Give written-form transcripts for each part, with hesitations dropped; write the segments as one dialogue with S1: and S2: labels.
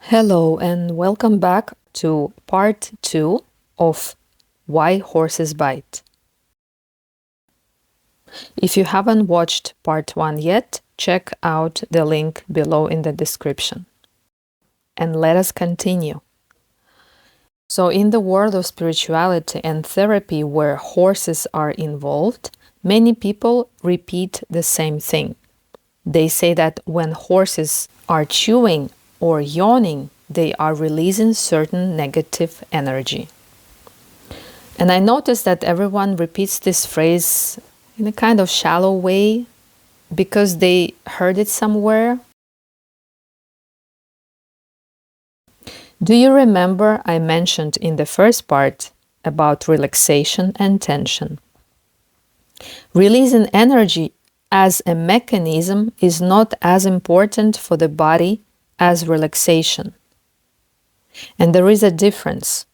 S1: Hello and welcome back to part 2 of Why Horses Bite. If you haven't watched part 1 yet, check out the link below in the description. And let us continue. So, in the world of spirituality and therapy where horses are involved, many people repeat the same thing. They say that when horses are chewing or yawning, they are releasing certain negative energy. And I noticed that everyone repeats this phrase in a kind of shallow way because they heard it somewhere. Do you remember I mentioned in the first part about relaxation and tension? Releasing energy as a mechanism is not as important for the body as relaxation. And there is a difference.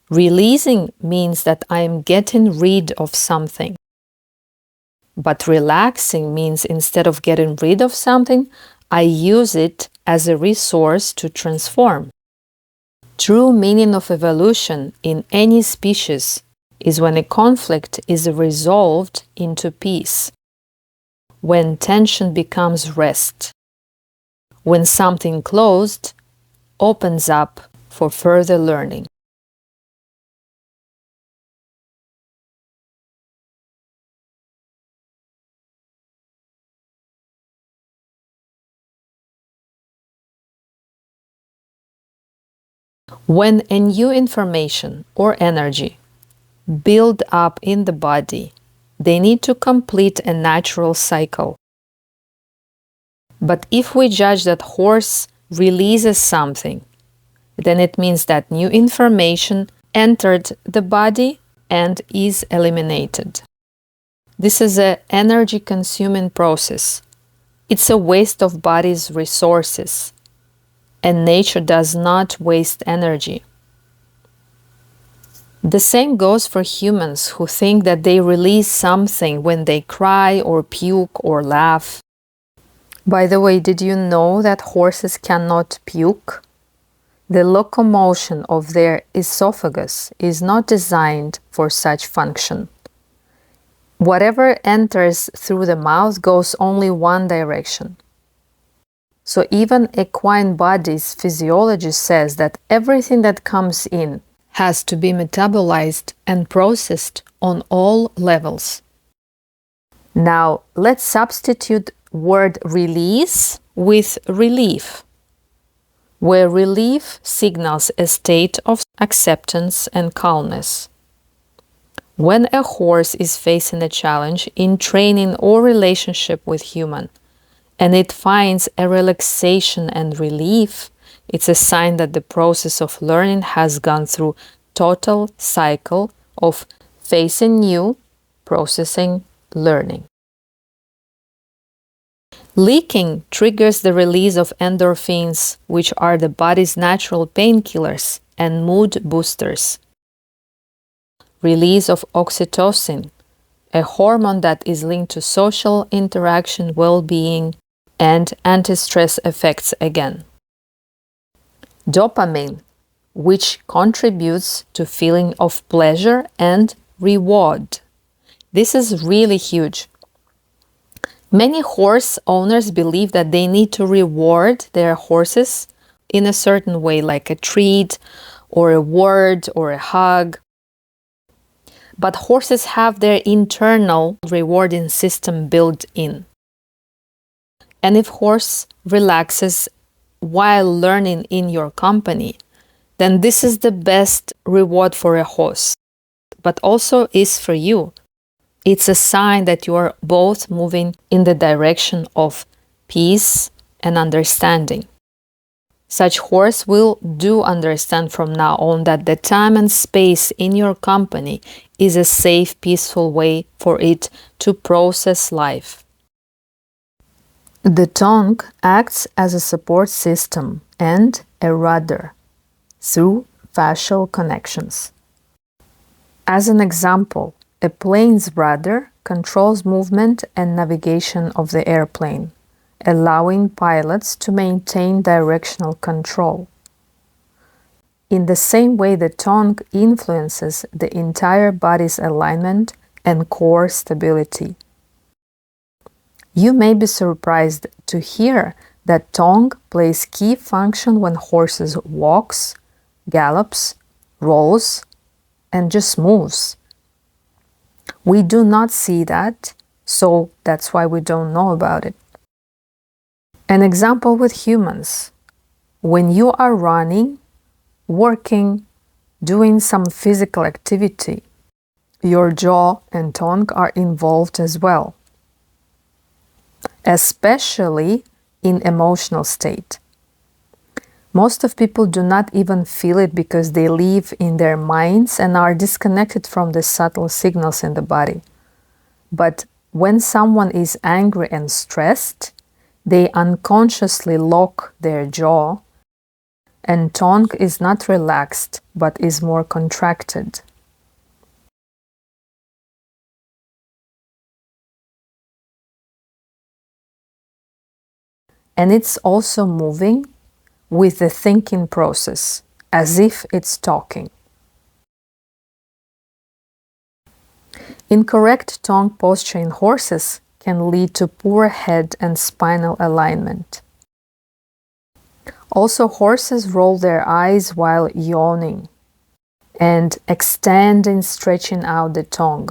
S1: Releasing means that I am getting rid of something. But relaxing means instead of getting rid of something, I use it as a resource to transform. True meaning of evolution in any species is when a conflict is resolved into peace, when tension becomes rest, when something closed opens up for further learning. When a new information or energy build up in the body, they need to complete a natural cycle. But if we judge that horse releases something, then it means that new information entered the body and is eliminated. This is an energy-consuming process. It's a waste of body's resources, and nature does not waste energy. The same goes for humans who think that they release something when they cry or puke or laugh. By the way, did you know that horses cannot puke? The locomotion of their esophagus is not designed for such function. Whatever enters through the mouth goes only one direction. So even equine body's physiology says that everything that comes in has to be metabolized and processed on all levels. Now, let's substitute word release with relief, where relief signals a state of acceptance and calmness. When a horse is facing a challenge in training or relationship with human, and it finds a relaxation and relief, it's a sign that the process of learning has gone through total cycle of facing new, processing, learning. Leaking triggers the release of endorphins, which are the body's natural painkillers and mood boosters. Release of oxytocin, a hormone that is linked to social interaction, well-being, and anti-stress effects again. Dopamine, which contributes to feeling of pleasure and reward. This is really huge. Many horse owners believe that they need to reward their horses in a certain way, like a treat or a word or a hug. But horses have their internal rewarding system built in. And if horse relaxes while learning in your company, then this is the best reward for a horse, but also is for you. It's a sign that you are both moving in the direction of peace and understanding. Such horse will do understand from now on that the time and space in your company is a safe, peaceful way for it to process life. The tongue acts as a support system and a rudder through fascial connections. As an example, a plane's rudder controls movement and navigation of the airplane, allowing pilots to maintain directional control. In the same way, the tongue influences the entire body's alignment and core stability. You may be surprised to hear that tongue plays key function when horses walks, gallops, rolls, and just moves. We do not see that, so that's why we don't know about it. An example with humans. When you are running, working, doing some physical activity, your jaw and tongue are involved as well, especially in emotional state. Most of people do not even feel it because they live in their minds and are disconnected from the subtle signals in the body. But when someone is angry and stressed, they unconsciously lock their jaw, and tongue is not relaxed but is more contracted. And it's also moving with the thinking process, as if it's talking. Incorrect tongue posture in horses can lead to poor head and spinal alignment. Also, horses roll their eyes while yawning and extending, stretching out the tongue.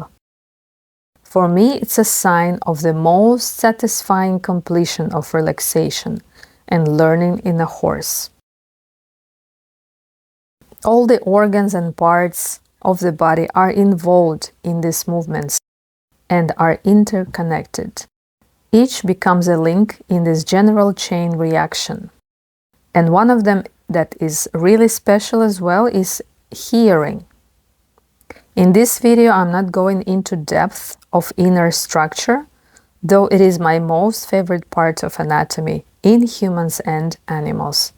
S1: For me, it's a sign of the most satisfying completion of relaxation and learning in a horse. All the organs and parts of the body are involved in these movements and are interconnected. Each becomes a link in this general chain reaction. And one of them that is really special as well is hearing. In this video, I'm not going into depth of inner structure, though it is my most favorite part of anatomy in humans and animals.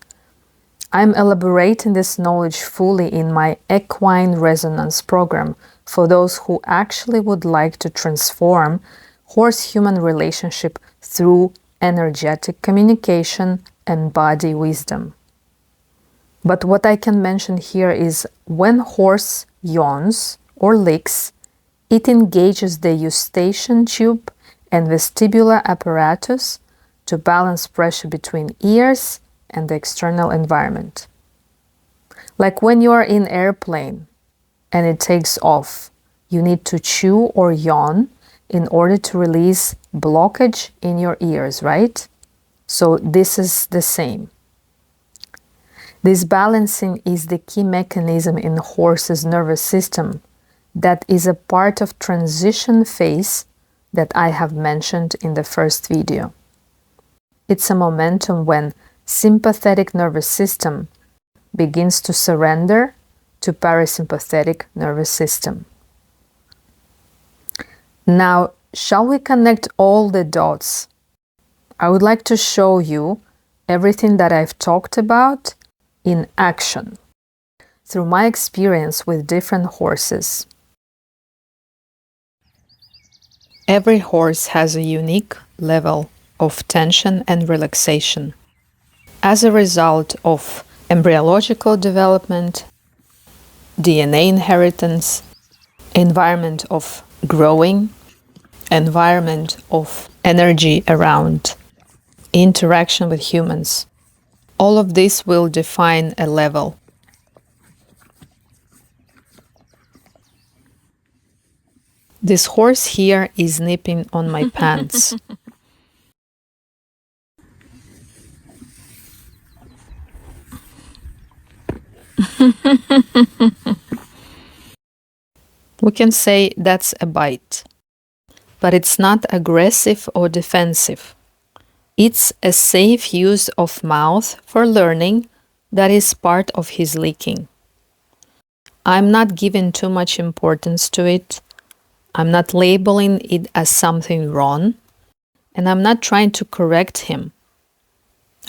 S1: I'm elaborating this knowledge fully in my equine resonance program for those who actually would like to transform horse-human relationship through energetic communication and body wisdom. But what I can mention here is when horse yawns or licks, it engages the eustachian tube and vestibular apparatus to balance pressure between ears and the external environment. Like when you are in airplane and it takes off, you need to chew or yawn in order to release blockage in your ears, right? So this is the same. This balancing is the key mechanism in the horse's nervous system that is a part of transition phase that I have mentioned in the first video. It's a momentum when sympathetic nervous system begins to surrender to parasympathetic nervous system. Now, shall we connect all the dots? I would like to show you everything that I've talked about in action through my experience with different horses. Every horse has a unique level of tension and relaxation as a result of embryological development, DNA inheritance, environment of growing, environment of energy around, interaction with humans. All of this will define a level. This horse here is nipping on my pants. We can say that's a bite, but it's not aggressive or defensive. It's a safe use of mouth for learning that is part of his licking. I'm not giving too much importance to it. I'm not labeling it as something wrong, and I'm not trying to correct him.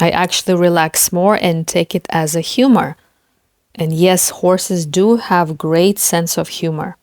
S1: I actually relax more and take it as a humor. And yes, horses do have great sense of humor.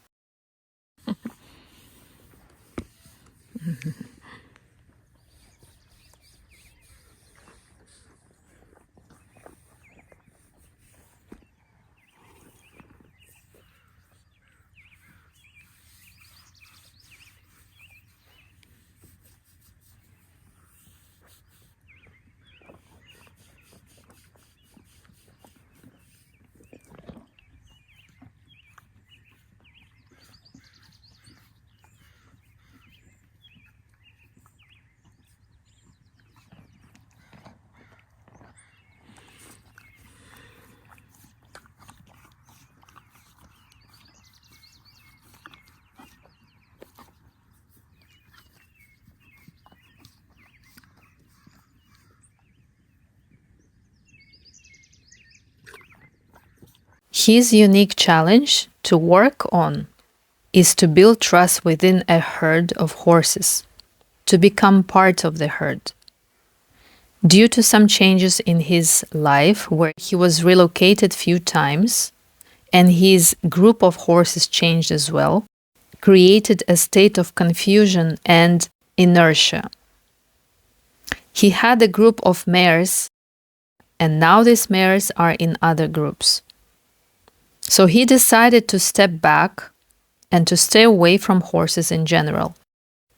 S1: His unique challenge to work on is to build trust within a herd of horses, to become part of the herd. Due to some changes in his life, where he was relocated few times, and his group of horses changed as well, created a state of confusion and inertia. He had a group of mares, and now these mares are in other groups. So he decided to step back and to stay away from horses in general.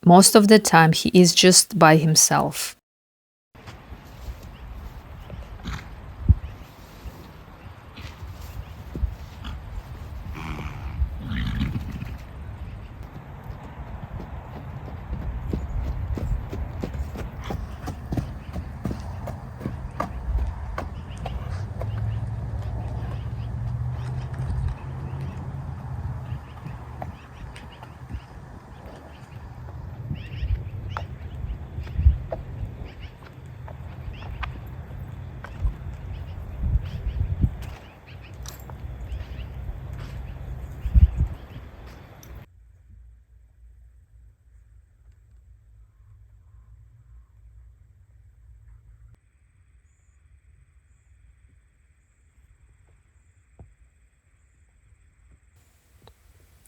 S1: Most of the time, he is just by himself.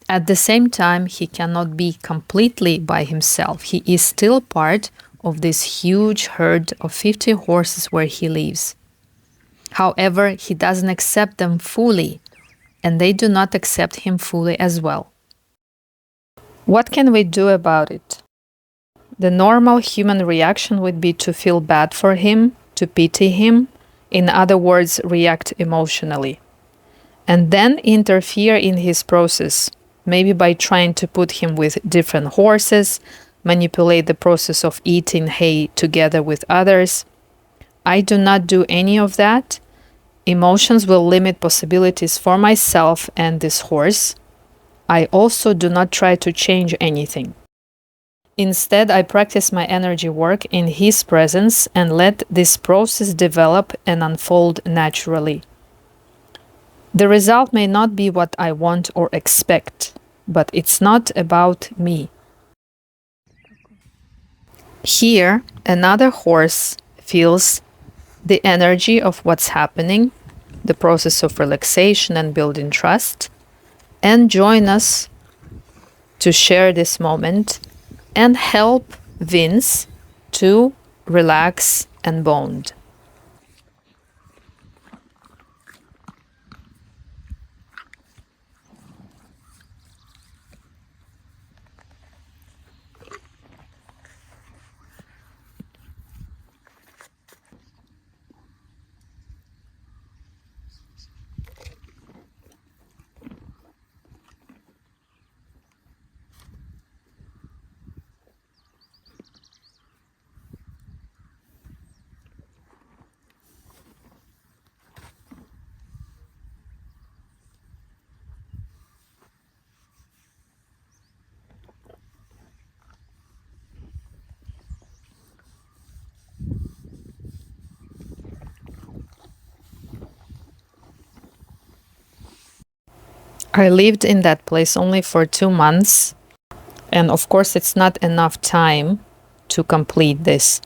S1: At the same time, he cannot be completely by himself. He is still part of this huge herd of 50 horses where he lives. However, he doesn't accept them fully, and they do not accept him fully as well. What can we do about it? The normal human reaction would be to feel bad for him, to pity him, in other words, react emotionally, and then interfere in his process, maybe by trying to put him with different horses, manipulate the process of eating hay together with others. I do not do any of that. Emotions will limit possibilities for myself and this horse. I also do not try to change anything. Instead, I practice my energy work in his presence and let this process develop and unfold naturally. The result may not be what I want or expect, but it's not about me. Here, another horse feels the energy of what's happening, the process of relaxation and building trust, and join us to share this moment and help Vince to relax and bond. I lived in that place only for 2 months, and of course it's not enough time to complete this.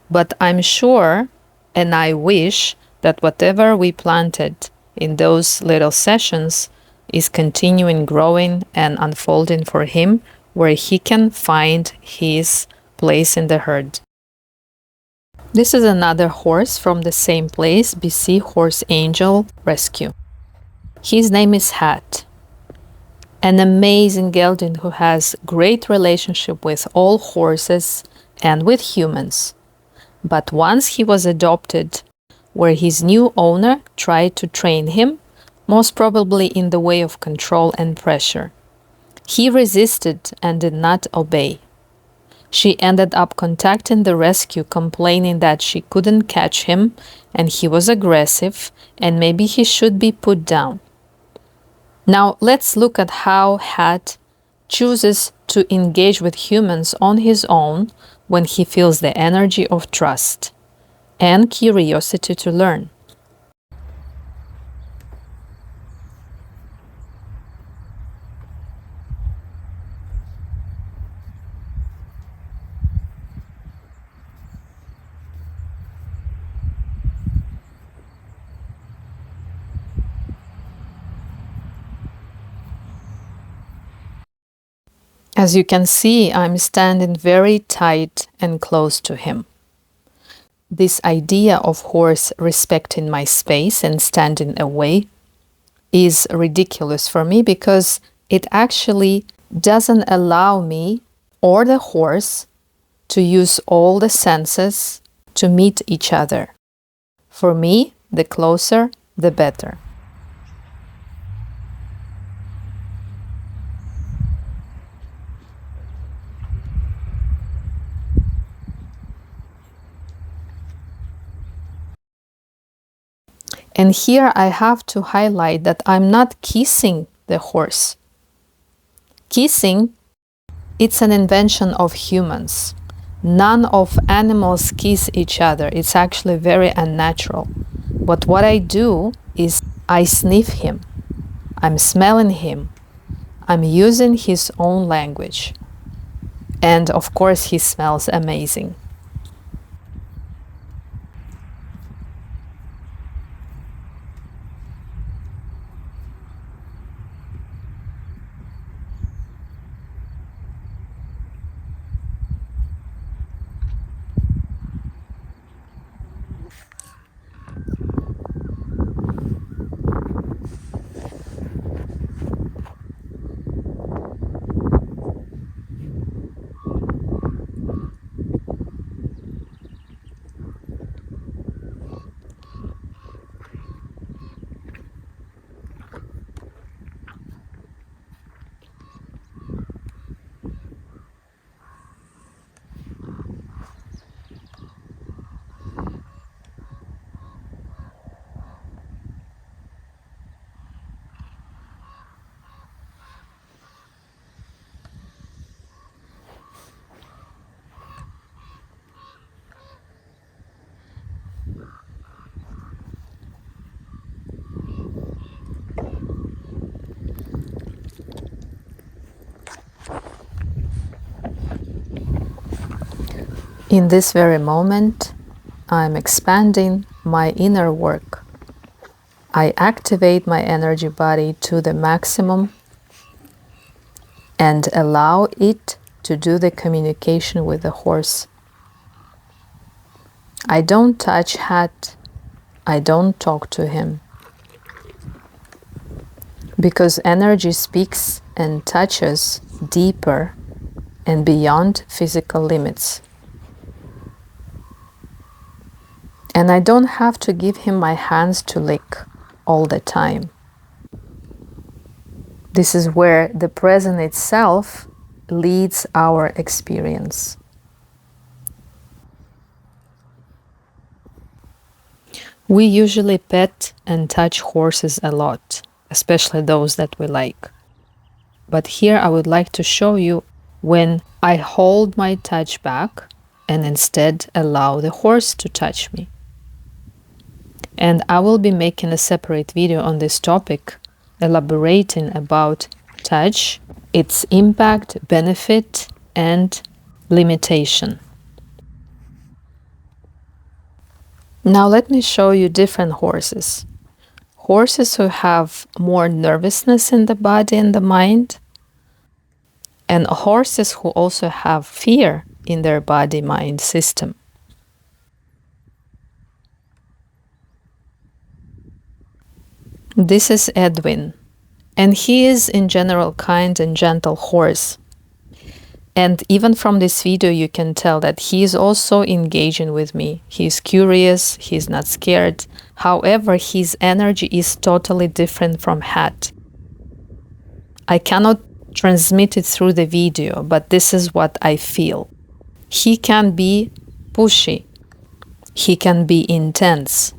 S1: But I'm sure, and I wish, that whatever we planted in those little sessions is continuing growing and unfolding for him, where he can find his place in the herd. This is another horse from the same place, BC Horse Angel Rescue. His name is Hat, an amazing gelding who has great relationship with all horses and with humans. But once he was adopted, where his new owner tried to train him, most probably in the way of control and pressure, he resisted and did not obey. She ended up contacting the rescue, complaining that she couldn't catch him and he was aggressive and maybe he should be put down. Now let's look at how Hat chooses to engage with humans on his own when he feels the energy of trust and curiosity to learn. As you can see, I'm standing very tight and close to him. This idea of horse respecting my space and standing away is ridiculous for me because it actually doesn't allow me or the horse to use all the senses to meet each other. For me, the closer, the better. And here I have to highlight that I'm not kissing the horse. Kissing, it's an invention of humans. None of animals kiss each other. It's actually very unnatural. But what I do is I sniff him. I'm smelling him. I'm using his own language. And of course, he smells amazing. In this very moment, I'm expanding my inner work. I activate my energy body to the maximum and allow it to do the communication with the horse. I don't touch Hat. I don't talk to him. Because energy speaks and touches deeper and beyond physical limits. And I don't have to give him my hands to lick all the time. This is where the present itself leads our experience. We usually pet and touch horses a lot, especially those that we like. But here I would like to show you when I hold my touch back and instead allow the horse to touch me. And I will be making a separate video on this topic, elaborating about touch, its impact, benefit, and limitation. Now let me show you different horses. Horses who have more nervousness in the body and the mind, and horses who also have fear in their body-mind system. This is Edwin, and he is in general kind and gentle horse. And even from this video you can tell that he is also engaging with me. He's curious, he's not scared. However, his energy is totally different from Hat. I cannot transmit it through the video, but this is what I feel. He can be pushy. He can be intense.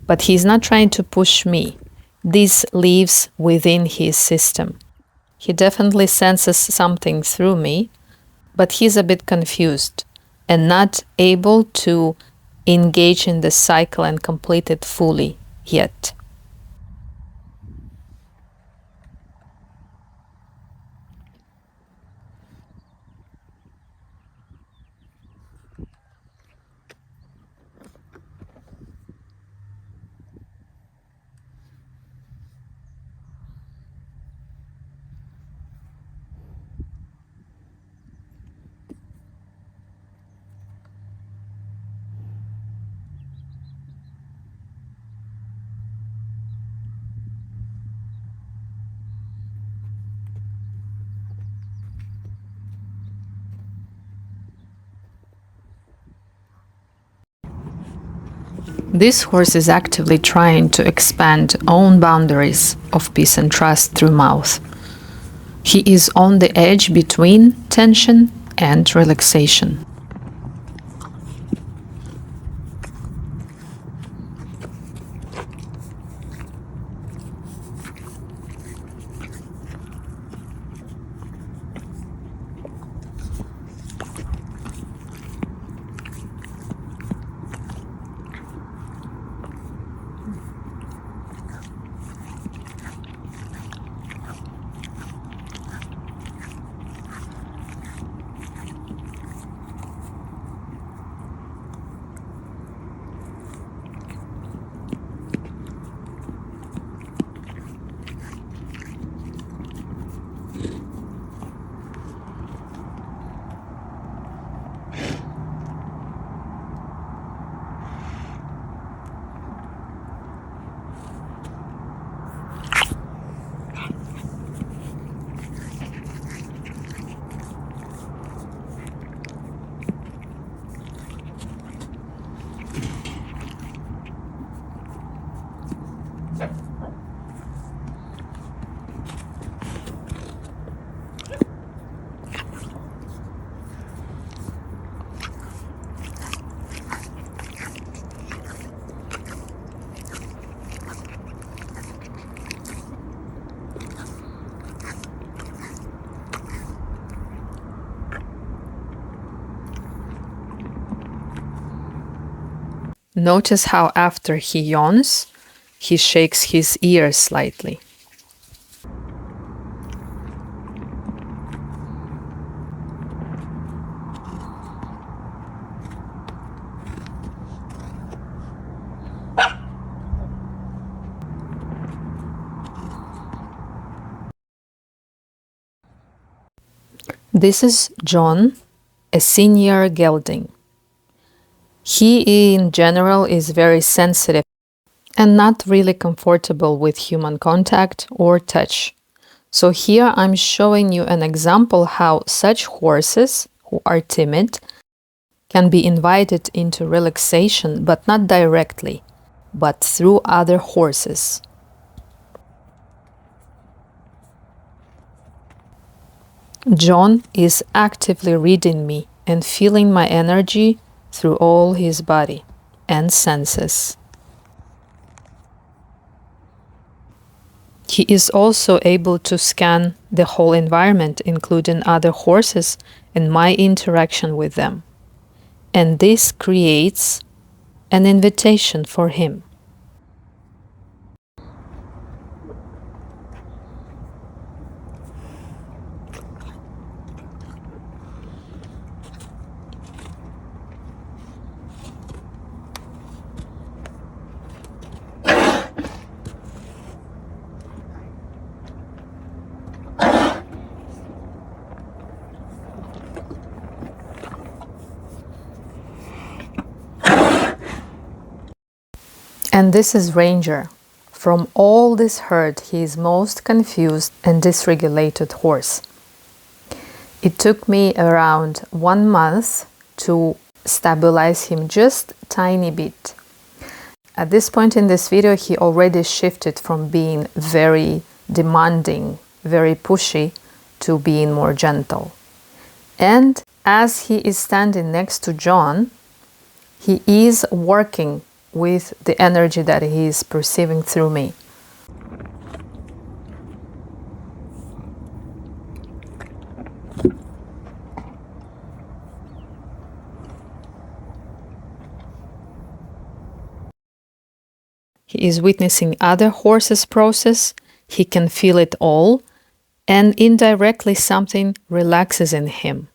S1: But he's not trying to push me. This lives within his system. He definitely senses something through me, but he's a bit confused and not able to engage in the cycle and complete it fully yet. This horse is actively trying to expand own boundaries of peace and trust through mouth. He is on the edge between tension and relaxation. Notice how after he yawns, he shakes his ears slightly. This is John, a senior gelding. He in general is very sensitive and not really comfortable with human contact or touch. So here I'm showing you an example how such horses who are timid can be invited into relaxation, but not directly, but through other horses. John is actively reading me and feeling my energy through all his body and senses. He is also able to scan the whole environment, including other horses and my interaction with them. And this creates an invitation for him. And this is Ranger. From all this herd, he is most confused and dysregulated horse. It took me around 1 month to stabilize him just a tiny bit. At this point in this video, he already shifted from being very demanding, very pushy, to being more gentle. And as he is standing next to John, he is working with the energy that he is perceiving through me. He is witnessing other horses' process, he can feel it all, and indirectly something relaxes in him.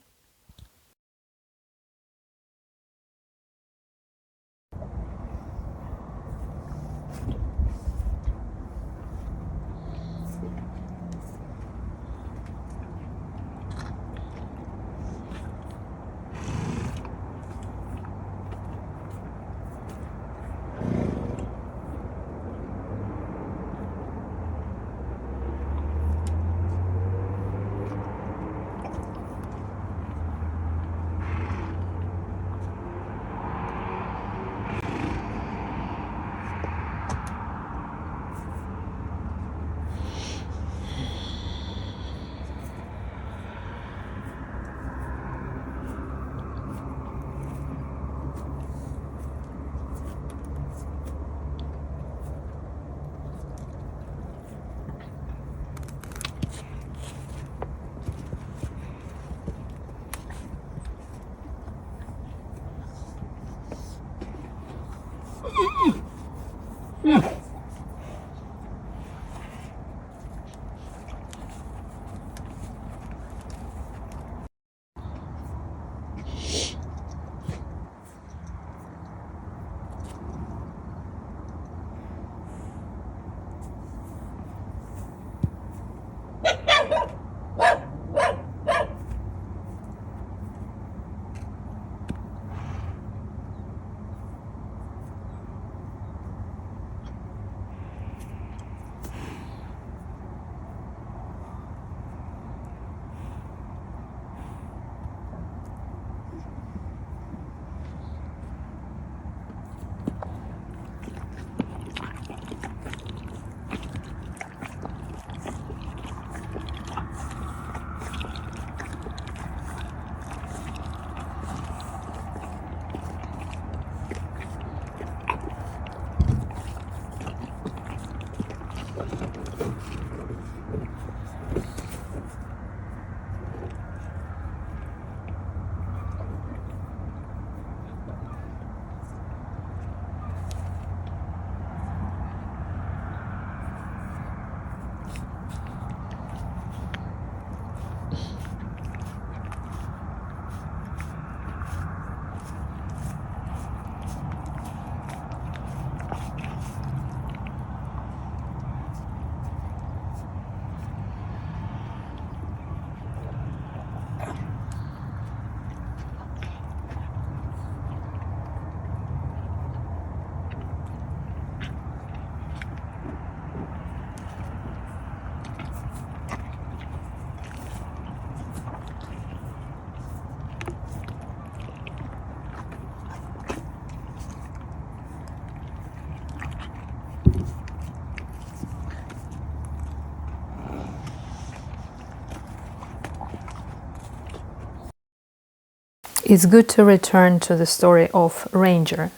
S1: It's good to return to the story of Ranger,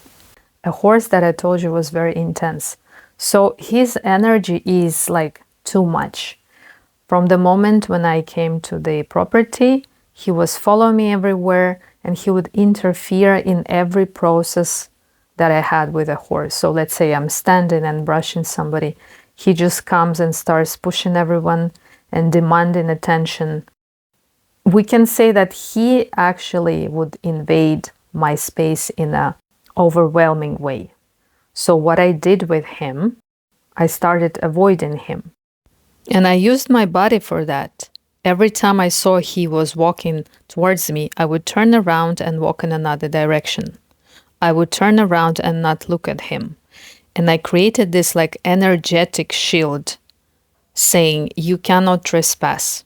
S1: a horse that I told you was very intense. So his energy is like too much. From the moment when I came to the property, he was following me everywhere and he would interfere in every process that I had with a horse. So let's say I'm standing and brushing somebody, he just comes and starts pushing everyone and demanding attention. We can say that he actually would invade my space in an overwhelming way. So what I did with him, I started avoiding him. And I used my body for that. Every time I saw he was walking towards me, I would turn around and walk in another direction. I would turn around and not look at him. And I created this like energetic shield saying, you cannot trespass.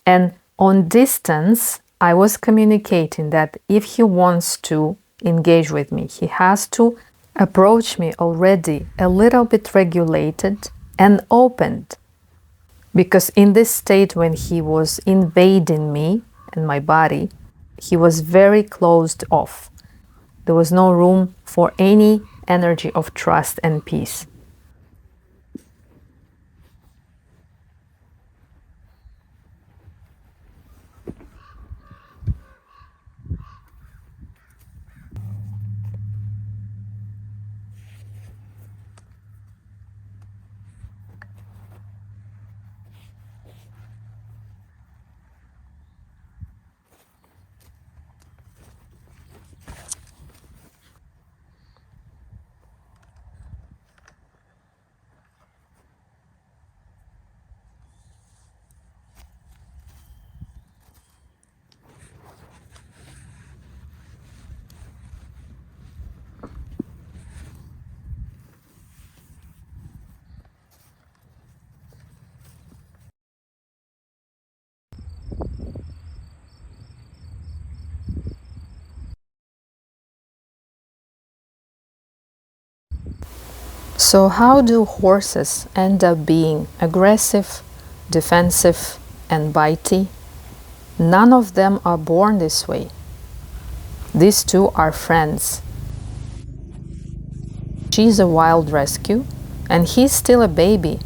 S1: And on distance, I was communicating that if he wants to engage with me, he has to approach me already a little bit regulated and opened. Because in this state, when he was invading me and my body, he was very closed off. There was no room for any energy of trust and peace. So how do horses end up being aggressive, defensive, and bitey? None of them are born this way. These two are friends. She's a wild rescue, and he's still a baby,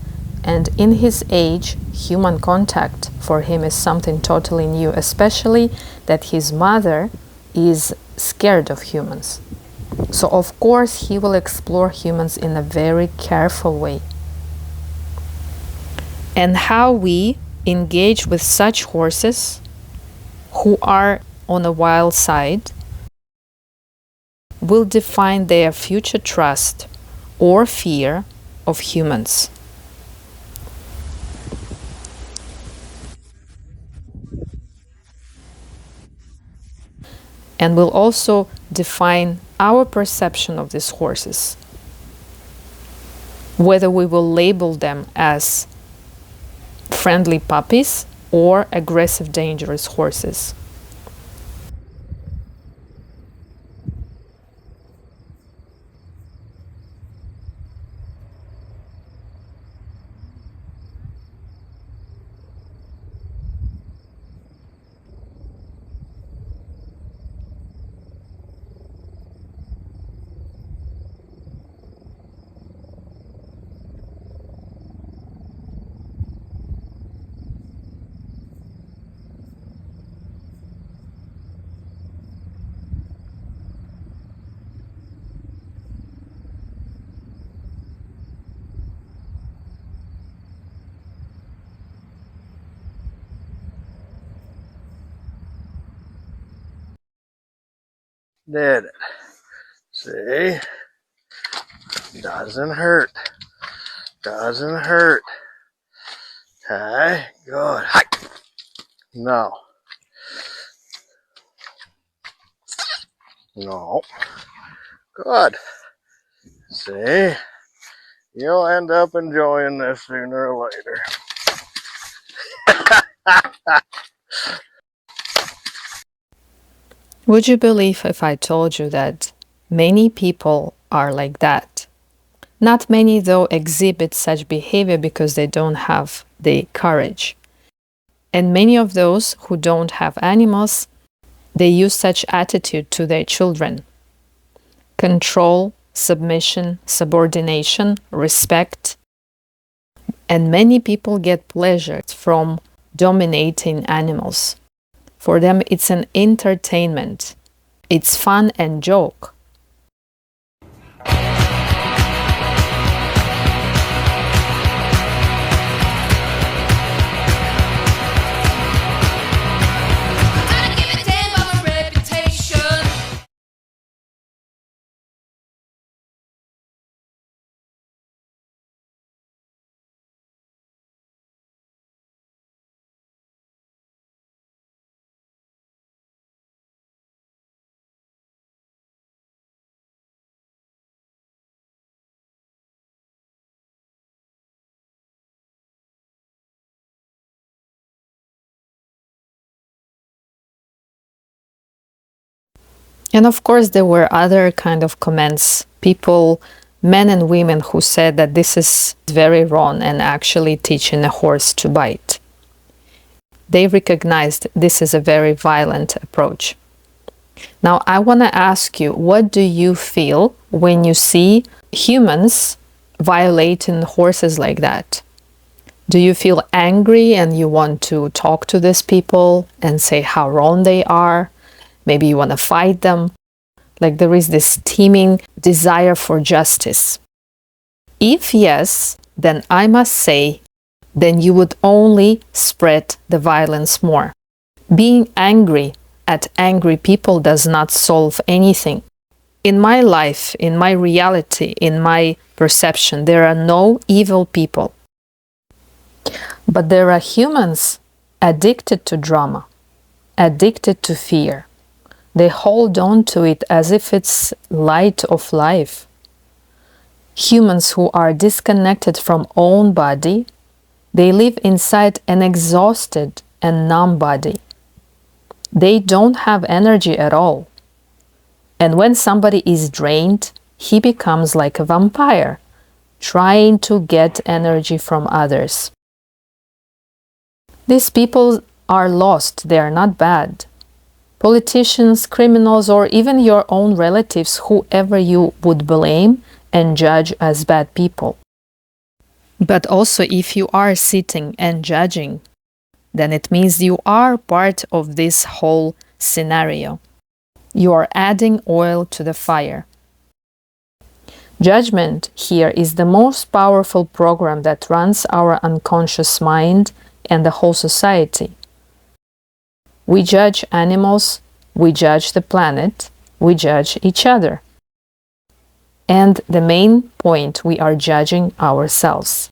S1: and in his age, human contact for him is something totally new, especially that his mother is scared of humans. So of course he will explore humans in a very careful way. And how we engage with such horses who are on the wild side will define their future trust or fear of humans. And will also define our perception of these horses, whether we will label them as friendly puppies or aggressive, dangerous horses.
S2: Did it. See? Doesn't hurt. Doesn't hurt. Okay, good. Hi. No. No. Good. See? You'll end up enjoying this sooner or later.
S1: Would you believe if I told you that many people are like that? Not many, though, exhibit such behavior because they don't have the courage. And many of those who don't have animals, they use such attitude to their children. Control, submission, subordination, respect. And many people get pleasure from dominating animals. For them, it's an entertainment. It's fun and joke. And of course, there were other kind of comments. People, men and women, who said that this is very wrong and actually teaching a horse to bite. They recognized this is a very violent approach. Now, I want to ask you, what do you feel when you see humans violating horses like that? Do you feel angry and you want to talk to these people and say how wrong they are? Maybe you want to fight them. Like there is this teeming desire for justice. If yes, then I must say, then you would only spread the violence more. Being angry at angry people does not solve anything. In my life, in my reality, in my perception, there are no evil people. But there are humans addicted to drama, addicted to fear. They hold on to it as if it's light of life. Humans who are disconnected from own body, they live inside an exhausted and numb body. They don't have energy at all. And when somebody is drained, he becomes like a vampire, trying to get energy from others. These people are lost, they are not bad. Politicians, criminals, or even your own relatives, whoever you would blame and judge as bad people. But also, if you are sitting and judging, then it means you are part of this whole scenario. You are adding oil to the fire. Judgment here is the most powerful program that runs our unconscious mind and the whole society. We judge animals, we judge the planet, we judge each other. And the main point, we are judging ourselves.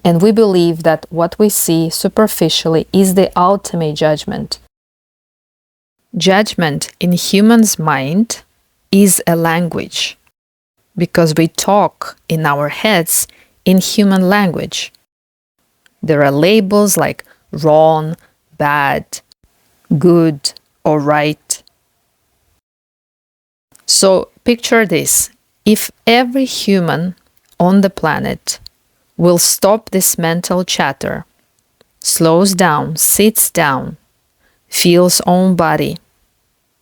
S1: And we believe that what we see superficially is the ultimate judgment. Judgment in humans' mind is a language, because we talk in our heads in human language. There are labels like wrong, bad, good, or right. So picture this. If every human on the planet will stop this mental chatter, slows down, sits down, feels own body,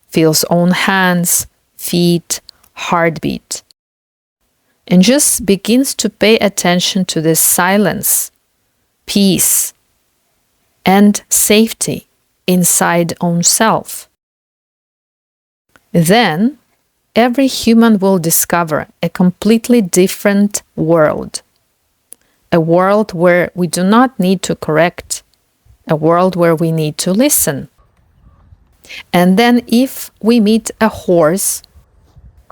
S1: feels own hands, feet, heartbeat, and just begins to pay attention to this silence, peace, and safety inside own self, then every human will discover a completely different world. A world where we do not need to correct, a world where we need to listen. And then if we meet a horse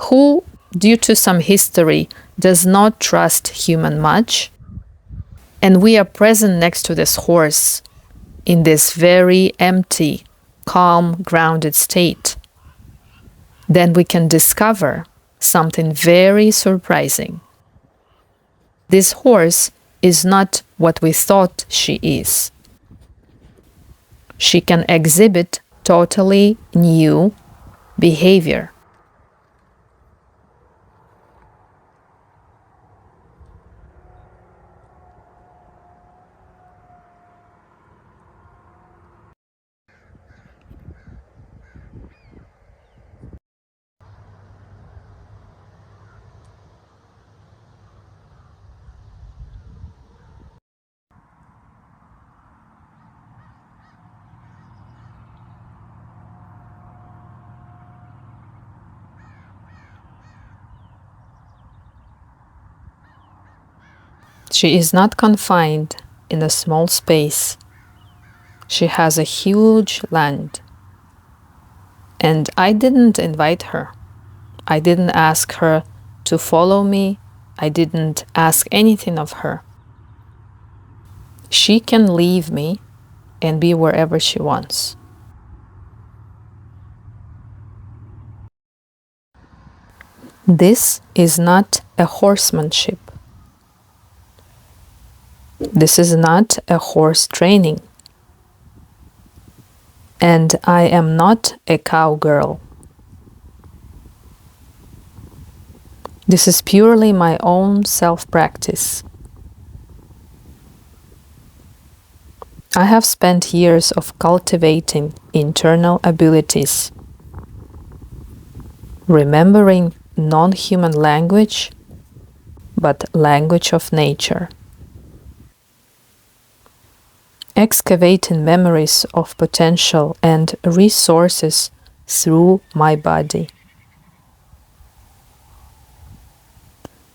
S1: who, due to some history, does not trust human much, and we are present next to this horse in this very empty, calm, grounded state, then we can discover something very surprising. This horse is not what we thought she is. She can exhibit totally new behavior. She is not confined in a small space. She has a huge land. And I didn't invite her. I didn't ask her to follow me. I didn't ask anything of her. She can leave me and be wherever she wants. This is not a horsemanship. This is not a horse training. And I am not a cowgirl. This is purely my own self-practice. I have spent years of cultivating internal abilities, remembering non-human language, but language of nature. Excavating memories of potential and resources through my body.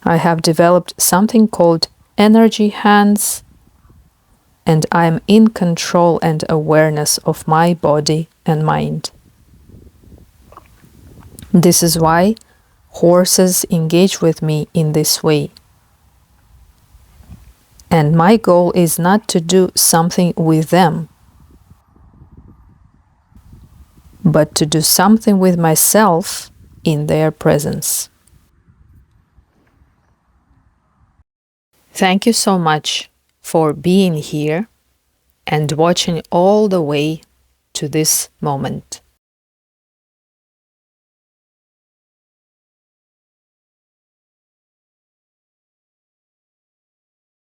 S1: I have developed something called energy hands, and I am in control and awareness of my body and mind. This is why horses engage with me in this way. And my goal is not to do something with them, but to do something with myself in their presence. Thank you so much for being here and watching all the way to this moment.